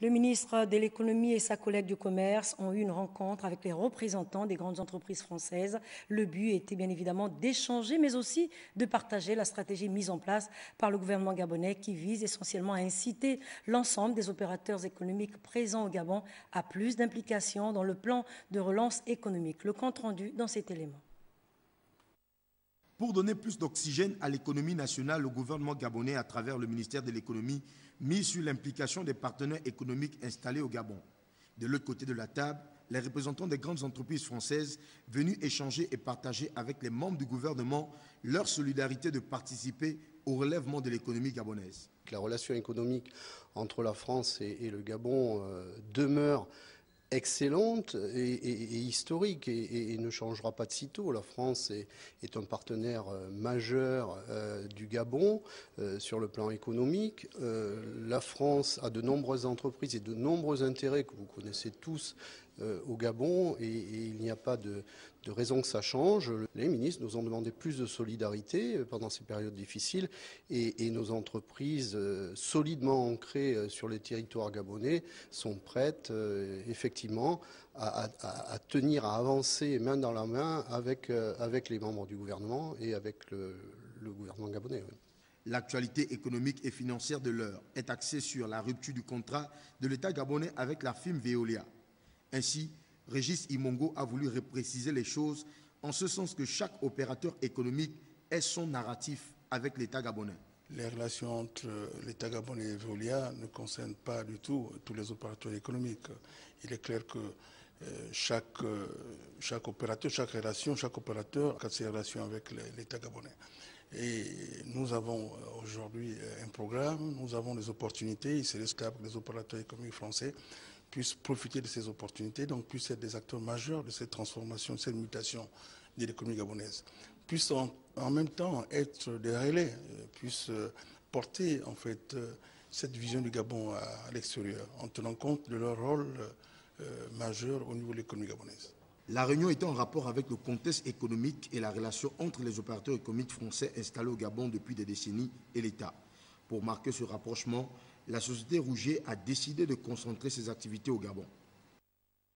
Le ministre de l'Économie et sa collègue du Commerce ont eu une rencontre avec les représentants des grandes entreprises françaises. Le but était bien évidemment d'échanger, mais aussi de partager la stratégie mise en place par le gouvernement gabonais qui vise essentiellement à inciter l'ensemble des opérateurs économiques présents au Gabon à plus d'implication dans le plan de relance économique. Le compte rendu dans cet élément. Pour donner plus d'oxygène à l'économie nationale, le gouvernement gabonais, à travers le ministère de l'Économie, mise sur l'implication des partenaires économiques installés au Gabon. De l'autre côté de la table, les représentants des grandes entreprises françaises venus échanger et partager avec les membres du gouvernement leur solidarité de participer au relèvement de l'économie gabonaise. La relation économique entre la France et le Gabon demeure excellente et historique et ne changera pas de sitôt. La France est un partenaire majeur du Gabon sur le plan économique. La France a de nombreuses entreprises et de nombreux intérêts que vous connaissez tous au Gabon et il n'y a pas de raison que ça change. Les ministres nous ont demandé plus de solidarité pendant ces périodes difficiles et nos entreprises solidement ancrées sur les territoires gabonais sont prêtes effectivement à tenir, à avancer main dans la main avec les membres du gouvernement et avec le gouvernement gabonais. Oui. L'actualité économique et financière de l'heure est axée sur la rupture du contrat de l'État gabonais avec la firme Veolia. Ainsi, Régis Imongo a voulu repréciser les choses en ce sens que chaque opérateur économique ait son narratif avec l'État gabonais. Les relations entre l'État gabonais et Veolia ne concernent pas du tout tous les opérateurs économiques. Il est clair que chaque opérateur, chaque opérateur a ses relations avec l'État gabonais. Et nous avons aujourd'hui un programme, nous avons des opportunités, il serait stable que les opérateurs économiques français puissent profiter de ces opportunités, donc puissent être des acteurs majeurs de cette transformation, de cette mutation de l'économie gabonaise, puissent en même temps être des relais, puissent porter en fait cette vision du Gabon à l'extérieur, en tenant compte de leur rôle majeur au niveau de l'économie gabonaise. La réunion était en rapport avec le contexte économique et la relation entre les opérateurs économiques français installés au Gabon depuis des décennies et l'État. Pour marquer ce rapprochement, la société Rouget a décidé de concentrer ses activités au Gabon.